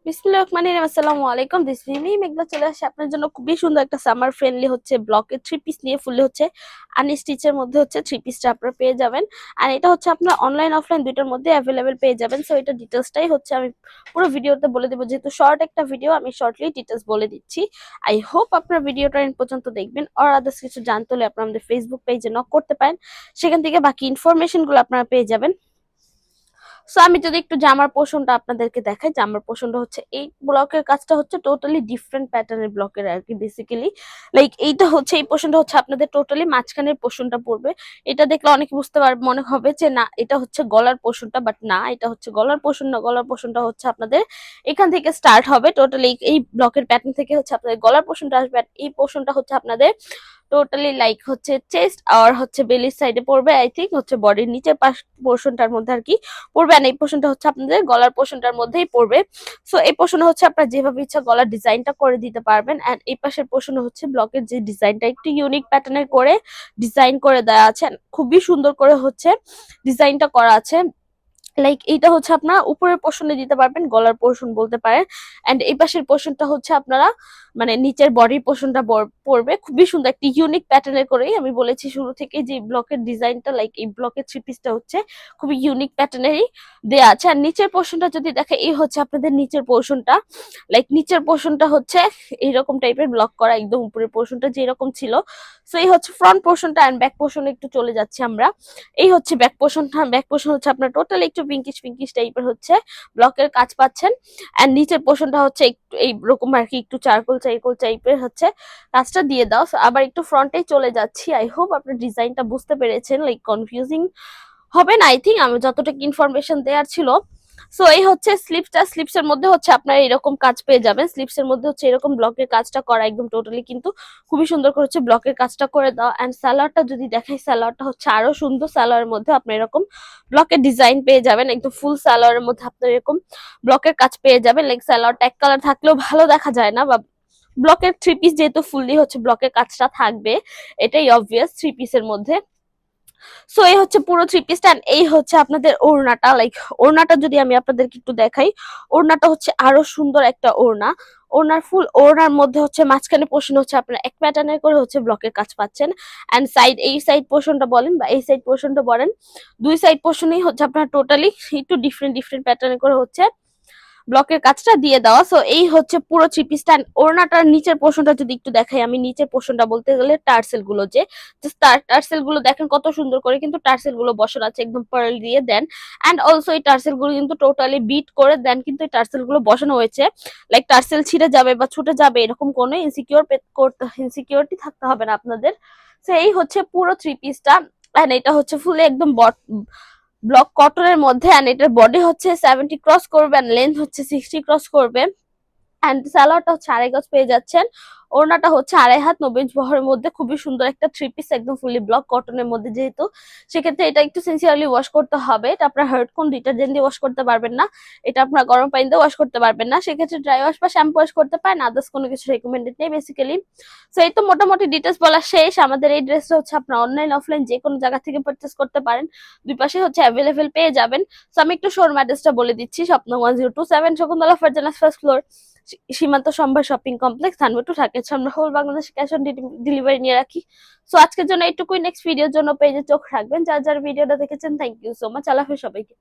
বিসমিল্লাহির রহমানির রহিম। আসসালামু আলাইকুম। দিস মিমি মেঘলা চলে আসে আপনার জন্য খুবই সুন্দর একটা সামার ফ্রেন্ডলি হচ্ছে ব্লকের থ্রি পিস নিয়ে ফুললি হচ্ছে আনস্টিচের মধ্যে হচ্ছে থ্রি পিসটা আপনারা পেয়ে যাবেন। আর এটা হচ্ছে আপনার অনলাইন অফলাইন দুইটার মধ্যে অ্যাভেলেবেল পেয়ে যাবেন। সো এটা ডিটেলসটাই হচ্ছে আমি পুরো ভিডিওতে বলে দেবো, যেহেতু শর্ট একটা ভিডিও আমি শর্টলি ডিটেলস বলে দিচ্ছি। আই হোপ আপনার ভিডিওটা এন্ড পর্যন্ত দেখবেন। আর আদার্স কিছু জানতে হলে আপনারা আমাদের ফেসবুক পেজে নক করতে পারেন, সেখান থেকে বাকি ইনফরমেশন গুলো আপনারা পেয়ে যাবেন। সো আমি যদি একটু জামার পোর্শনটা আপনাদেরকে দেখাই, জামার পোর্শনটা হচ্ছে এই ব্লকের কাজটা হচ্ছে টোটালি ডিফারেন্ট প্যাটার্নের ব্লকের আর কি। বেসিক্যালি লাইক এইটা হচ্ছে এই পোর্শনটা হচ্ছে আপনাদের টোটালি মাঝখানের পোর্শনটা পড়বে। এটা দেখলে অনেকে বুঝতে পারবে, মনে হবে যে না এটা হচ্ছে গলার পোর্শনটা, বাট না, এটা হচ্ছে গলার পোর্শন না। গলার পোর্শনটা হচ্ছে আপনাদের এখান থেকে স্টার্ট হবে, টোটালি এই ব্লকের প্যাটার্ন থেকে হচ্ছে আপনাদের গলার পোর্শনটা আসবে। আর এই পোর্শনটা হচ্ছে আপনাদের টোটালি লাইক হচ্ছে চেস্ট আর হচ্ছে বেলির সাইডে পড়বে, আই থিঙ্ক হচ্ছে বডির নিচের পাশ পোর্শনটার মধ্যে আর কি পড়বে। আর এই পোর্শনটা হচ্ছে আপনাদের গলার পোর্শনটার মধ্যেই পড়বে। সো এই পোর্শনে হচ্ছে আপনারা যেভাবে ইচ্ছা গলার ডিজাইনটা করে দিতে পারবেন। এন্ড এই পাশের পোর্শনে হচ্ছে ব্লকের যে ডিজাইনটা একটু ইউনিক প্যাটার্নের করে ডিজাইন করে দেওয়া আছে, খুবই সুন্দর করে হচ্ছে ডিজাইনটা করা আছে। লাইক এইটা হচ্ছে আপনারা উপরের পোর্শনে দিতে পারবেন, গলার পোর্শন বলতে পারেন। এন্ড এই পাশের পোর্শনটা হচ্ছে আপনারা মানে নিচের বডি পোর্শনটা পড়বে। খুবই সুন্দর একটি ইউনিক প্যাটার্নের করেই আমি বলেছি শুরু থেকে যে ব্লকের ডিজাইনটা, লাইক এই ব্লকের থ্রি পিসটা হচ্ছে খুবই ইউনিক প্যাটার্নেরই দেয়া আছে। আর নিচের পোর্শনটা যদি দেখে, এই হচ্ছে আপনাদের নিচের পোর্শনটা। লাইক নিচের পোর্শনটা হচ্ছে এইরকম টাইপের ব্লক করা, একদম উপরের পোর্শনটা যেরকম ছিল। সো এই হচ্ছে ফ্রন্ট পোর্শনটা। এন্ড ব্যাক পোর্শনে একটু চলে যাচ্ছি আমরা। এই হচ্ছে ব্যাক পোর্শনটা। ব্যাক পোর্শন হচ্ছে আপনার টোটাল একটু পিঙ্কিশ পিঙ্কিশ টাইপের হচ্ছে ব্লকের কাজ পাচ্ছেন। এন্ড নিচের পোর্শনটা হচ্ছে একটু এইরকম আর কি, একটু চারকোল চারকোল টাইপের হচ্ছে কাজটা দিয়ে দাও। So, আবার একটু ফ্রন্টে চলে যাচ্ছি। আই হোপ আপনার ডিজাইনটা বুঝতে পেরেছেন, লাইক কনফিউজিং হবে না আই থিঙ্ক, আমি যতটুকু ইনফরমেশন দেওয়ার ছিল। সো এই হচ্ছে স্লিপসটা। স্লিপস এর মধ্যে হচ্ছে আপনারা এরকম কাজ পেয়ে যাবেন। স্লিপস এর মধ্যে হচ্ছে এরকম ব্লকের কাজটা করা একদম টোটালি কিন্তু খুবই সুন্দর করে হচ্ছে ব্লকের কাজটা করে দাও। এন্ড সালোয়ারটা যদি দেখাই, সালোয়ারটা হচ্ছে আরো সুন্দর। সালোয়ারের মধ্যে আপনার এরকম ব্লকের ডিজাইন পেয়ে যাবেন, একদম ফুল সালোয়ারের মধ্যে আপনার এরকম ব্লকের কাজ পেয়ে যাবেন। লাইক সালোয়ারটা এক কালার থাকলেও ভালো দেখা যায় না, বা ব্লকের থ্রি পিস যেহেতু ফুললি হচ্ছে ব্লকের কাজটা থাকবে, এটাই অবভিয়াস থ্রি পিসের মধ্যে। সো এই হচ্ছে পুরো থ্রি পিসটা। এই হচ্ছে আপনাদের ওড়নাটা। লাইক ওড়নাটা যদি আমি আপনাদেরকে একটু দেখাই, ওড়নাটা হচ্ছে আরো সুন্দর একটা ওড়না। ওড়নার ফুল ওড়নার মধ্যে হচ্ছে মাঝখানে পোর্শন হচ্ছে আপনার এক প্যাটার্নের করে হচ্ছে ব্লকের কাজ পাচ্ছেন। এন্ড সাইড, এই সাইড পোর্শনটা বলেন বা এই সাইড পোর্শনটা বলেন, দুই সাইড পোর্শনই হচ্ছে আপনার টোটালি একটু ডিফারেন্ট ডিফারেন্ট প্যাটার্নের করে হচ্ছে ব্লকের কাজটা দিয়ে দেওয়া। সো এই হচ্ছে পুরো থ্রি পিসটা। ওড়নাটার নিচের পোর্শনটা যদি একটু দেখাই আমি, নিচের পোর্শনটা বলতে গেলে টার্সেল গুলো, যে টার্সেল গুলো দেখেন কত সুন্দর করে কিন্তু টার্সেল গুলো বসানো আছে, একদম পার্ল দিয়ে দেন। এন্ড অলসো এই টার্সেল গুলো কিন্তু টোটালি বিট করে দেন, কিন্তু এই টার্সেল গুলো বসানো হয়েছে। লাইক টার্সেল ছিঁড়ে যাবে বা ছুটে যাবে এরকম কোনো ইনসিকিউরিটি থাকতে হবে না আপনাদের। সো এই হচ্ছে পুরো থ্রি পিসটা। এন্ড এটা হচ্ছে ফুলে একদম ব্লক কটনের মধ্যে। এন্ড এটার বডি হচ্ছে 70 ক্রস করবে, এন্ড লেন্থ হচ্ছে 60 ক্রস করবে। এন্ড সালোয়ারটা হচ্ছে 2.5 গজ পেয়ে যাচ্ছেন। ওড়নাটা হচ্ছে 2.5 হাত 90 ইঞ্চ বহরের মধ্যে, খুবই সুন্দর একটা থ্রি পিস, একদম ফুলি ব্লক কটনের মধ্যে। যেহেতু সেক্ষেত্রে এটা একটু সিনসিয়ারলি ওয়াশ করতে হবে। এটা আপনার হার্ড কোন ডিটারজেন্ট দিয়ে ওয়াশ করতে পারবেন না, এটা আপনার গরম পানি দিয়ে ওয়াশ করতে পারবেন না। সেক্ষেত্রে ড্রাই ওয়াশ বা শ্যাম্পু ওয়াশ করতে পারেন, আদার্স কোনো কিছু রেকমেন্ডেড নেই বেসিক্যালি। সো এই তো মোটামুটি ডিটেলস বলা শেষ। আমাদের এই ড্রেসটা হচ্ছে আপনার অনলাইন অফলাইন যে কোনো জায়গা থেকে পারচেস করতে পারেন, দুই পাশে হচ্ছে অ্যাভেলেবেল পেয়ে যাবেন। সো আমি একটু শোরুম অ্যাড্রেসটা বলে দিচ্ছি। স্বপ্ন 1027 Shakuntala Farzana's first floor, Simanta Sambhar shopping complex, Dhanbad two Dhaka. আমরা হোল বাংলাদেশে ক্যাশ অন ডেলিভারি নিয়ে রাখি। সো আজকের জন্য এইটুকুই। নেক্সট ভিডিওর জন্য পেজে চোখ রাখবেন। যার যার ভিডিওটা দেখেছেন, থ্যাংক ইউ সো মাচ। আল্লাহ হাফেজ সবাইকে।